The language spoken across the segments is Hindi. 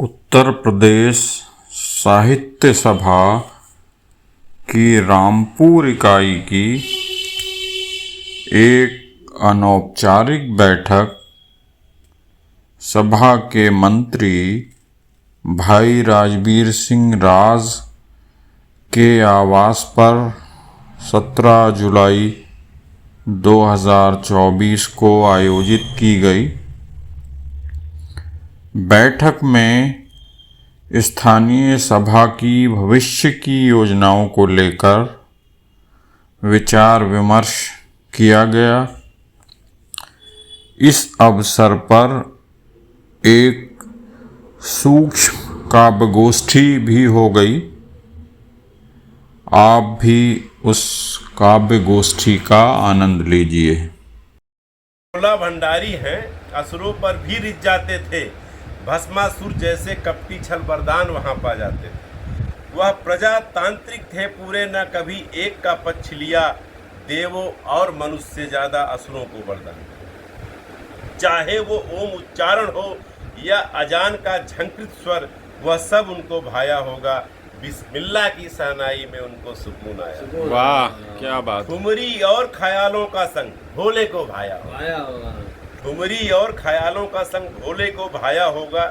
उत्तर प्रदेश साहित्य सभा की रामपुर इकाई की एक अनौपचारिक बैठक सभा के मंत्री भाई राजवीर सिंह राज के आवास पर 17 जुलाई 2024 को आयोजित की गई। बैठक में स्थानीय सभा की भविष्य की योजनाओं को लेकर विचार विमर्श किया गया। इस अवसर पर एक सूक्ष्म काव्य गोष्ठी भी हो गई। आप भी उस काव्य गोष्ठी का आनंद लीजिए। भोला भंडारी हैं, असुरों पर भी रिझ जाते थे, भस्मासुर जैसे कपटी छल वरदान वहां पा जाते थे। वह प्रजातांत्रिक थे पूरे, न कभी एक का पक्ष लिया, देवों और मनुष्य से ज्यादा असुरों को वरदान। चाहे वो ओम उच्चारण हो या अजान का झंकृत स्वर, वह सब उनको भाया होगा। बिस्मिल्लाह की सहनाई में उनको सुकून आया। वाह क्या बात। ठुमरी और ख्यालों का संग भोले को भाया होगा। ठुमरी और ख्यालों का संग भोले को भाया होगा।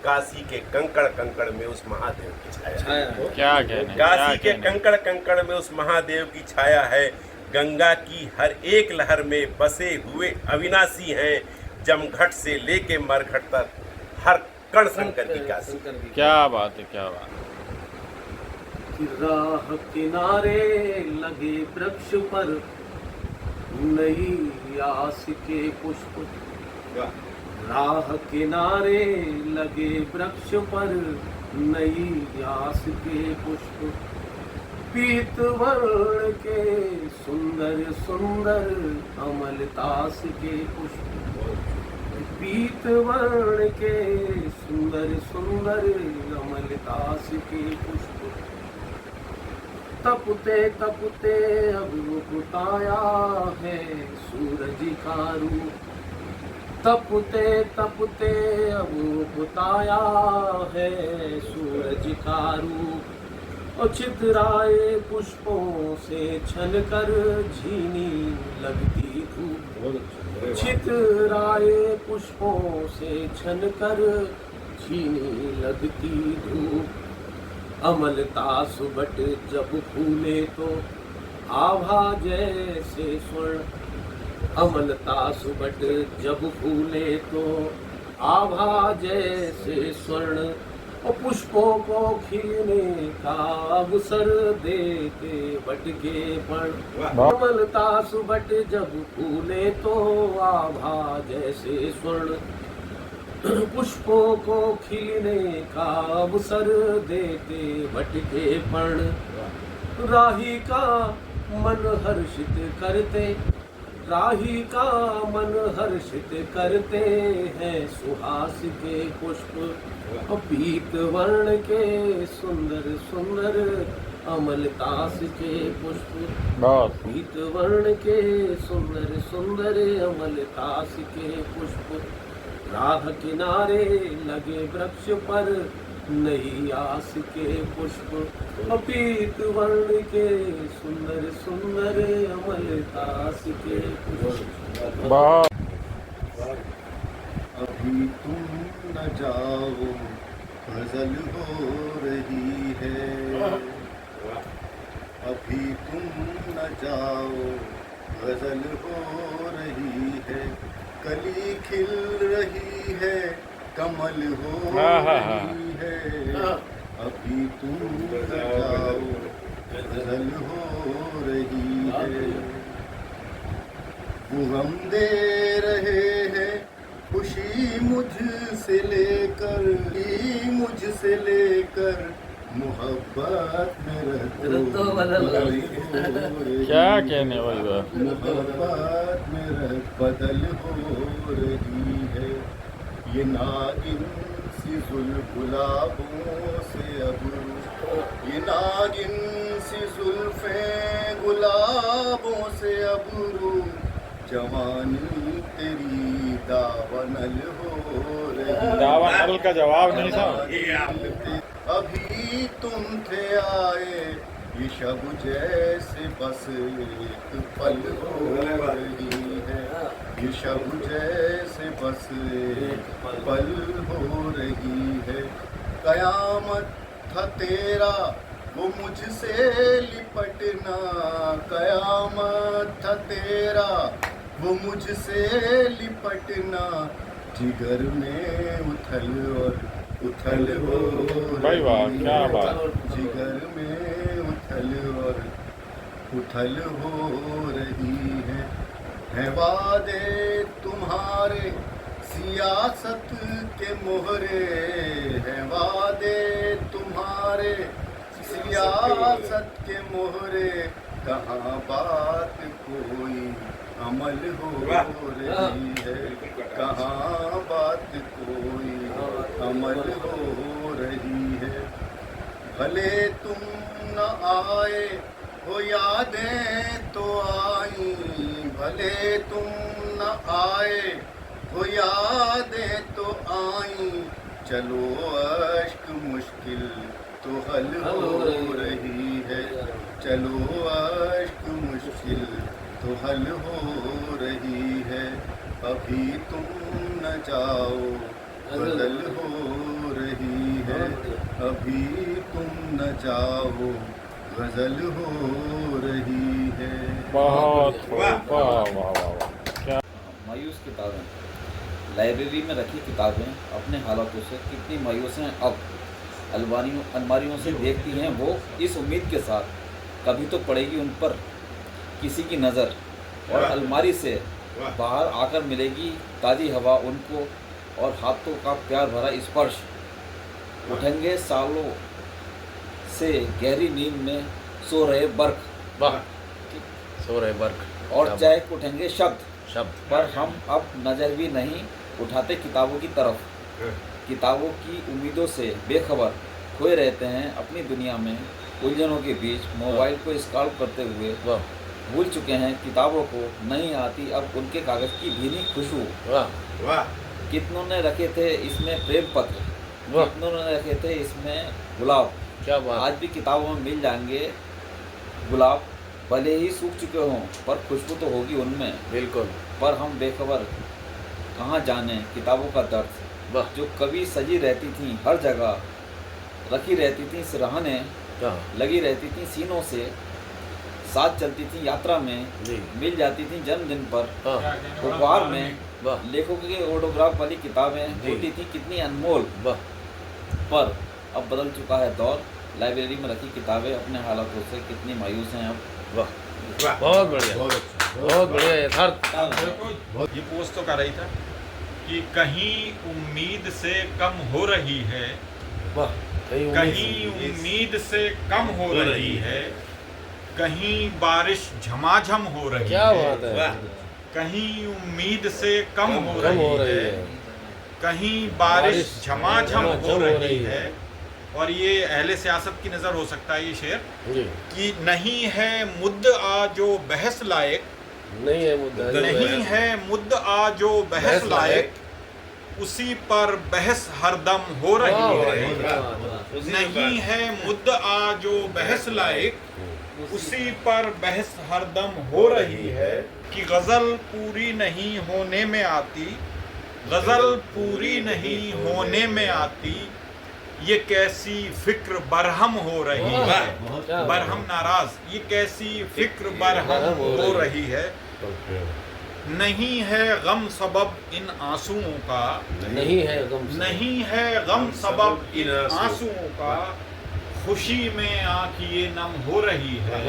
काशी के कंकड़ कंकड़ में उस महादेव की छाया है। क्या कहने, काशी के कंकड़ कंकड़ में उस महादेव की छाया है। गंगा की हर एक लहर में बसे हुए अविनाशी हैं। जमघट से लेके मरघट तक हर कण शंकर की काशी। क्या बात है, क्या बात। राह किनारे लगे वृक्ष पर नई आस के पुष्प। राह किनारे लगे वृक्ष पर नई आस के पुष्प। पीत वर्ण के सुंदर सुंदर अमलतास के पुष्प। पीत वर्ण के सुंदर सुंदर अमलतास के पुष्प। तपते तपते अब उगताया है सूरज का रूप। तपते तपते अब उगताया है सूरज का रूप। और छितराए पुष्पों से छलकर झीनी लगती धूप। छितराए पुष्पों से छलकर झीनी लगती धूप। अमलता सुबट जब फूले तो आभा जैसे स्वर्ण। अमलता सुबट जब फूले तो आभा जैसे स्वर्ण। और पुष्पों को खिलने का अवसर देते बटके पण। अमलता सुबट जब फूले तो आभा जैसे स्वर्ण। पुष्पों को खिलने का अवसर देते भटके पर्ण। राही का मन हर्षित करते, राही का मन हर्षित करते हैं सुहास के पुष्प। पीत वर्ण के सुंदर सुंदर अमलतास के पुष्प। पीत वर्ण के सुंदर सुंदर अमलतास के पुष्प। राह किनारे लगे वृक्ष पर नई आस के पुष्प। पीत वर्ण के सुंदर सुंदर अमलतास के पुष्प। अभी तुम न जाओ गजल हो रही है। अभी तुम न जाओ गजल हो रही है। कली खिल रही है, कमल हो रही है। अभी तुम न जाओ गजल हो रही है। वो हम दे रहे हैं खुशी मुझसे लेकर, मुझसे लेकर मोहब्बत में क्या कहने वाली बात। मोहब्बत में बदल हो रही है। ये नागिन सी जुल्फ गुलाबों से अब, ये नागिन सी जुल्फें गुलाबों से अब जवानी तेरी दावनल हो रही दावा नल का जवाब नहीं था। अभी तुम थे आए ये शब जैसे बस एक पल हो रही है, ये शब जैसे बस एक पल हो रही है। कयामत था तेरा वो मुझसे लिपटना, कयामत था तेरा वो मुझसे लिपटना। जिगर में उथल और उथल हो भाई वाह, रही क्या है, बात। जिगर में उथल और उथल हो रही है वादे तुम्हारे सियासत के मोहरे, है वादे तुम्हारे सियासत के मोहरे। कहाँ बात कोई अमल हो रही है, कहाँ बात कोई अमल हो रही है। भले तुम न आए हो यादें तो आई, भले तुम न आए हो यादें तो आई। चलो अश्क मुश्किल तो हल हो रही है, चलो अश्क मुश्किल तो हल हो रही है। अभी तुम न जाओ बदल हो रही है, अभी तुम न जाओ गजल हो रही है। बहुत वाह वाह वाह वाह। क्या मायूस किताबें, लाइब्रेरी में रखी किताबें अपने हालातों से कितनी मायूस हैं। अब अलमारियों से देखती हैं वो इस उम्मीद के साथ कभी तो पड़ेगी उन पर किसी की नज़र, और अलमारी से बाहर आकर मिलेगी ताज़ी हवा उनको और हाथों का प्यार भरा स्पर्श। उठेंगे सालों से गहरी नींद में सो रहे बर्क, वाह, सो रहे बर्क, और चहक उठेंगे शब्द, पर हम अब नज़र भी नहीं उठाते किताबों की तरफ। किताबों की उम्मीदों से बेखबर खोए रहते हैं अपनी दुनिया में उलझनों के बीच, मोबाइल को स्क्रॉल करते हुए भूल चुके हैं किताबों को नहीं आती अब उनके कागज़ की भीनी खुशबू। कितनों ने रखे थे इसमें प्रेम पत्र, कितनों ने रखे थे इसमें गुलाब। क्या बात। आज भी किताबों में मिल जाएंगे गुलाब, भले ही सूख चुके हों पर खुशबू तो होगी उनमें। बिल्कुल। पर हम बेखबर कहाँ जाने किताबों का दर्द, जो कभी सजी रहती थी हर जगह, रखी रहती थी सिरहाने, लगी रहती थी सीनों से, साथ चलती थी यात्रा में, मिल जाती थी जन्मदिन पर, उपहार में। लेखकों के ऑटोग्राफ वाली किताबें होती थी कितनी अनमोल। पर अब बदल चुका है दौर, लाइब्रेरी में रखी किताबें अपने हालातों से कितनी मायूस हैं अब। बहुत बढ़िया, बहुत बढ़िया यथार्थ। ये पोस्ट तो कर रही था कि कहीं उम्मीद से कम हो रही है, कहीं उम्मीद से कम हो रही है, कहीं बारिश झमाझम हो रही है। क्या बात है। कहीं उम्मीद से कम हो रही है, कहीं बारिश झमाझम हो रही है। और ये अहले सियासत की नज़र हो सकता है ये शेर कि नहीं है मुद्दा जो बहस लायक, नहीं है मुद्दा, नहीं है मुद्दा जो बहस लायक, उसी पर बहस हरदम हो रही है। नहीं है मुद्दा जो बहस लायक, उसी पर बहस हरदम हो रही है। कि गज़ल पूरी नहीं होने में आती, गज़ल पूरी नहीं होने में आती, ये कैसी फिक्र बरहम हो रही है। बरहम नाराज, ये कैसी फिक्र बरहम हो रही है। नहीं है गम सबब इन आंसुओं का, नहीं है गम, नहीं है गम सबब इन आंसुओं का, खुशी में आँख ये नम हो रही है।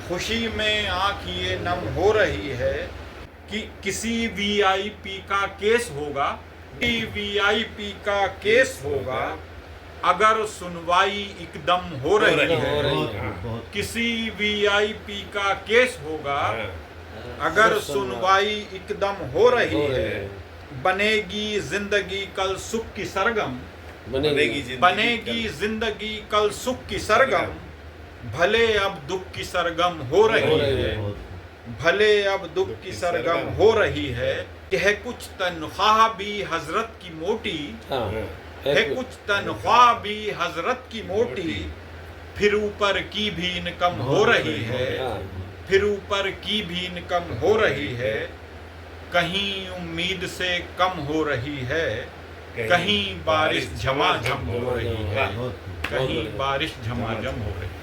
खुशी में आँख ये नम हो रही है। कि किसी वीआईपी का केस होगा, वीआईपी का केस होगा, अगर सुनवाई एकदम हो रही है। किसी वीआईपी का केस होगा, अगर सुनवाई एकदम हो रही है। बनेगी जिंदगी कल सुख की सरगम, बनेगी जिंदगी कल सुख की सरगम, भले अब दुख की सरगम हो रही है। भले अब दुख की सरगम हो रही है, है कुछ तनख्वाह भी हजरत की मोटी, है कुछ तनख्वाह भी हजरत की मोटी, फिर ऊपर की भी इनकम हो रही है, फिर ऊपर की भी इनकम हो रही है, कहीं उम्मीद से कम हो रही है, कहीं बारिश झमाझम हो रही है, कहीं बारिश झमाझम हो रही है।